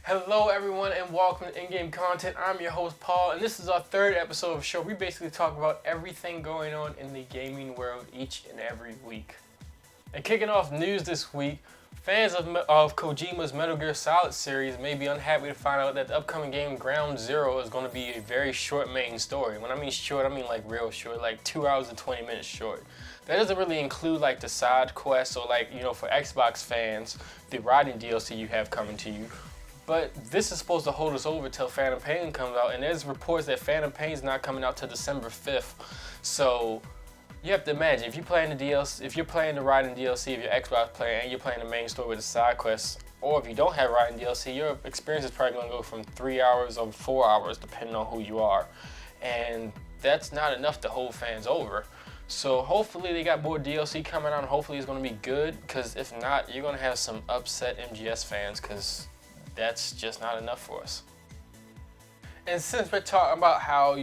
Hello everyone and welcome to In-Game Content. I'm your host Paul and this is our third episode of the show. We basically talk about everything going on in the gaming world each and every week. And kicking off news this week, fans of Kojima's Metal Gear Solid series may be unhappy to find out that the upcoming game Ground Zero is going to be a very short main story. When I mean short, I mean like real short, like 2 hours and 20 minutes short. That doesn't really include like the side quests or like, for Xbox fans, the riding DLC you have coming to you. But this is supposed to hold us over till Phantom Pain comes out, and there's reports that Phantom Pain's not coming out till December 5th. So you have to imagine if you're playing the DLC, if you're playing the riding DLC, if you're Xbox player and you're playing the main story with the side quests, or if you don't have riding DLC, your experience is probably gonna go from 3 hours or 4 hours, depending on who you are, and that's not enough to hold fans over. So hopefully they got more DLC coming out, and hopefully it's gonna be good. Because if not, you're gonna have some upset MGS fans, because that's just not enough for us. And since we're talking about how,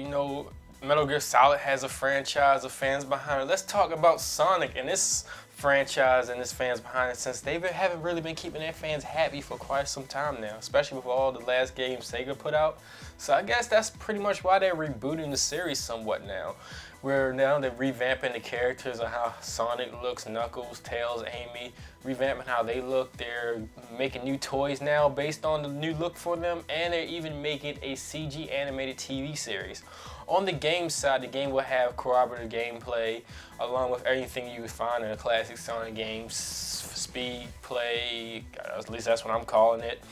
Metal Gear Solid has a franchise of fans behind it, let's talk about Sonic and this franchise and its fans behind it, since they haven't really been keeping their fans happy for quite some time now, especially with all the last games Sega put out. So I guess that's pretty much why they're rebooting the series somewhat now. Where now they're revamping the characters of how Sonic looks, Knuckles, Tails, Amy, revamping how they look. They're making new toys now based on the new look for them, and they're even making a CG animated TV series. On the game side, the game will have cooperative gameplay along with everything you would find in a classic Sonic game. Speed, play, at least that's what I'm calling it,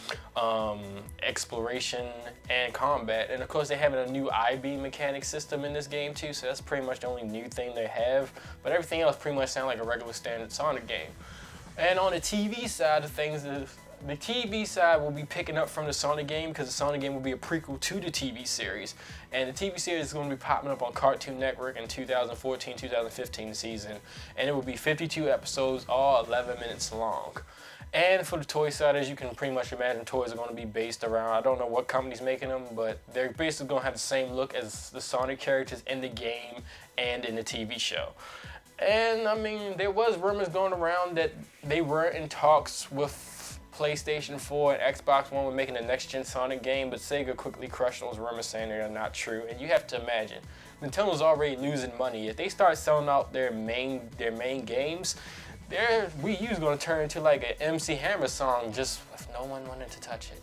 exploration, and combat. And of course they're having a new I-beam mechanic system in this game too, so that's pretty much the only new thing they have. But everything else pretty much sounds like a regular standard Sonic game. And on the TV side of things, the TV side will be picking up from the Sonic game, because the Sonic game will be a prequel to the TV series. And the TV series is going to be popping up on Cartoon Network in 2014-2015 season. And it will be 52 episodes, all 11 minutes long. And for the toy side, as you can pretty much imagine, toys are going to be based around, I don't know what company's making them, but they're basically going to have the same look as the Sonic characters in the game and in the TV show. And I mean, there was rumors going around that they were in talks with PlayStation 4 and Xbox One with making the next-gen Sonic game, but Sega quickly crushed those rumors, saying they are not true. And you have to imagine, Nintendo's already losing money. If they start selling out their main games, their Wii U's going to turn into like an MC Hammer song, just if no one wanted to touch it.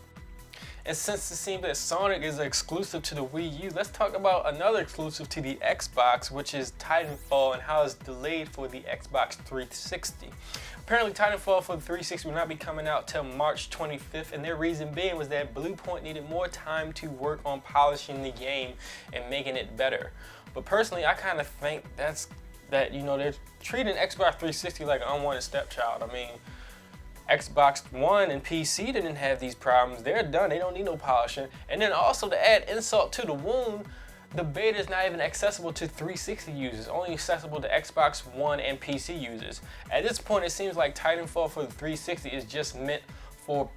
And since it seems that Sonic is exclusive to the Wii U, let's talk about another exclusive to the Xbox, which is Titanfall, and how it's delayed for the Xbox 360. Apparently Titanfall for the 360 will not be coming out till March 25th, and their reason being was that Bluepoint needed more time to work on polishing the game and making it better. But personally, I kind of think they're treating Xbox 360 like an unwanted stepchild. I mean, Xbox One and PC didn't have these problems. They're done. They don't need no polishing. And then also, to add insult to the wound, the beta is not even accessible to 360 users, only accessible to Xbox One and PC users. At this point, it seems like Titanfall for the 360 is just meant for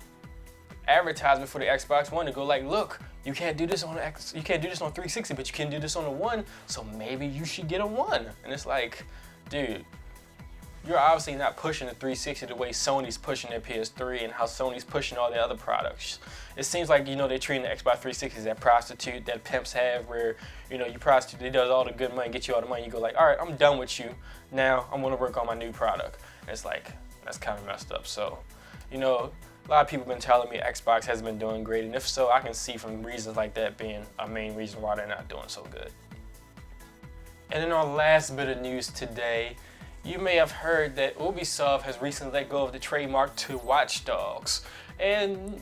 advertisement for the Xbox One to go like, look, you can't do this on 360, but you can do this on the One, so maybe you should get a One. And it's like, dude, you're obviously not pushing the 360 the way Sony's pushing their PS3 and how Sony's pushing all their other products. It seems like, they're treating the Xbox 360 as that prostitute that pimps have, where, you prostitute, it does all the good money, get you all the money, you go like, all right, I'm done with you. Now I'm gonna work on my new product. And it's like, that's kind of messed up. So, a lot of people have been telling me Xbox hasn't been doing great, and if so, I can see from reasons like that being a main reason why they're not doing so good. And then our last bit of news today, you may have heard that Ubisoft has recently let go of the trademark to Watch Dogs. And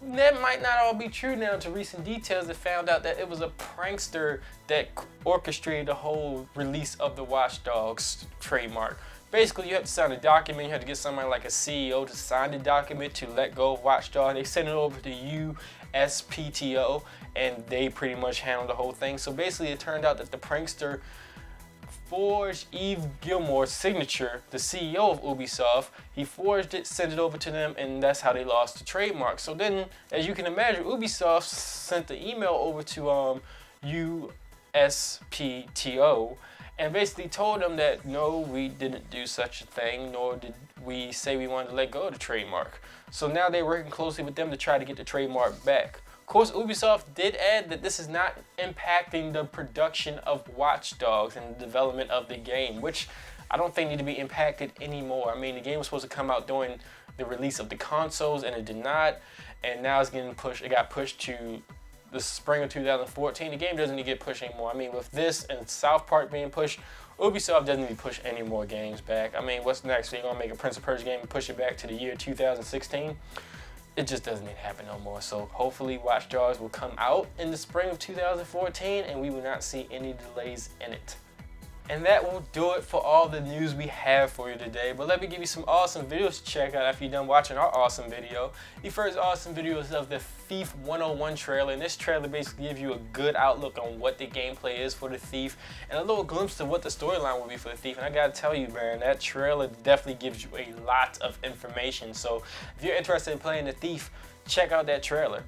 that might not all be true now. To recent details, it found out that it was a prankster that orchestrated the whole release of the Watch Dogs trademark. Basically, you have to sign a document. You have to get somebody like a CEO to sign the document to let go of Watch Dogs. They send it over to USPTO, and they pretty much handle the whole thing. So basically, it turned out that the prankster forged Yves Guillemot's signature, the CEO of Ubisoft. He forged it, sent it over to them, and that's how they lost the trademark. So then, as you can imagine, Ubisoft sent the email over to USPTO, and basically told them that no, we didn't do such a thing, nor did we say we wanted to let go of the trademark. So now they're working closely with them to try to get the trademark back. Of course, Ubisoft did add that this is not impacting the production of Watch Dogs and the development of the game, which I don't think need to be impacted anymore. I mean, the game was supposed to come out during the release of the consoles, and it did not, and now it's getting pushed. It got pushed to the spring of 2014. The game doesn't need to get pushed anymore. I mean, with this and South Park being pushed, Ubisoft doesn't need to push any more games back. I mean, what's next? They're gonna make a Prince of Persia game and push it back to the year 2016? It just doesn't need to happen no more. So hopefully Watch Dogs will come out in the spring of 2014 and we will not see any delays in it. And that will do it for all the news we have for you today. But let me give you some awesome videos to check out after you're done watching our awesome video. The first awesome video is of the Thief 101 trailer. And this trailer basically gives you a good outlook on what the gameplay is for the Thief and a little glimpse of what the storyline will be for the Thief. And I gotta tell you, man, that trailer definitely gives you a lot of information. So if you're interested in playing the Thief, check out that trailer.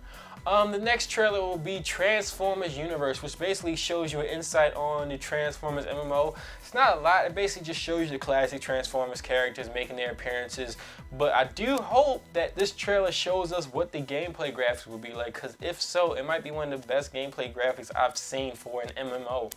The next trailer will be Transformers Universe, which basically shows you an insight on the Transformers MMO. It's not a lot, it basically just shows you the classic Transformers characters making their appearances, but I do hope that this trailer shows us what the gameplay graphics will be like, because if so, it might be one of the best gameplay graphics I've seen for an MMO.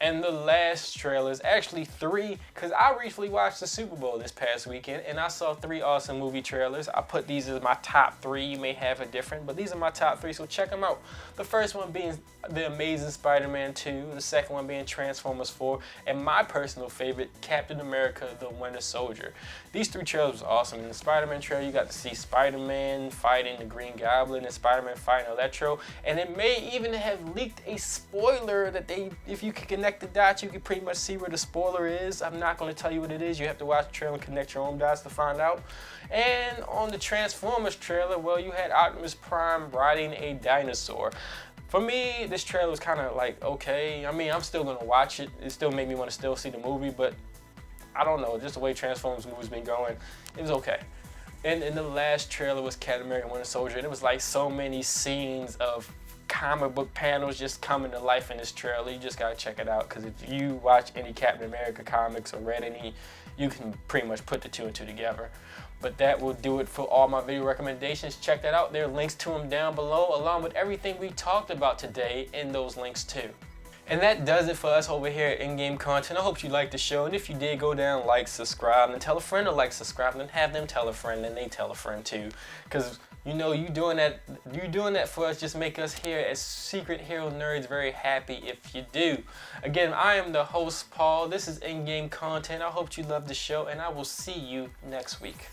And the last trailer is actually 3, because I recently watched the Super Bowl this past weekend and I saw 3 awesome movie trailers. I put these as my top 3. You may have a different, but these are my top 3, so check them out. The first one being The Amazing Spider-Man 2, the second one being Transformers 4, and my personal favorite, Captain America: The Winter Soldier. These 3 trailers were awesome. In the Spider-Man trailer, you got to see Spider-Man fighting the Green Goblin and Spider-Man fighting Electro, and it may even have leaked a spoiler that if you can connect the dots, you can pretty much see where the spoiler is. I'm not going to tell you what it is. You have to watch the trailer and connect your own dots to find out. And on the Transformers trailer, well, you had Optimus Prime riding a dinosaur. For me, this trailer was kind of like, okay. I mean, I'm still going to watch it. It still made me want to still see the movie, but I don't know. Just the way Transformers movies been going, it was okay. And in the last trailer was Captain America: Winter Soldier, and it was like so many scenes of comic book panels just coming to life in this trailer. You just gotta check it out, because if you watch any Captain America comics or read any, you can pretty much put the 2 and 2 together. But that will do it for all my video recommendations. Check that out. There are links to them down below, along with everything we talked about today in those links too. And that does it for us over here at In-Game Content. I hope you liked the show, and if you did, go down, like, subscribe, and tell a friend to like, subscribe, and have them tell a friend, and they tell a friend too. Because you know, you doing that for us just make us here as Secret Hero Nerds very happy if you do. Again, I am the host, Paul. This is In-Game Content. I hope you love the show, and I will see you next week.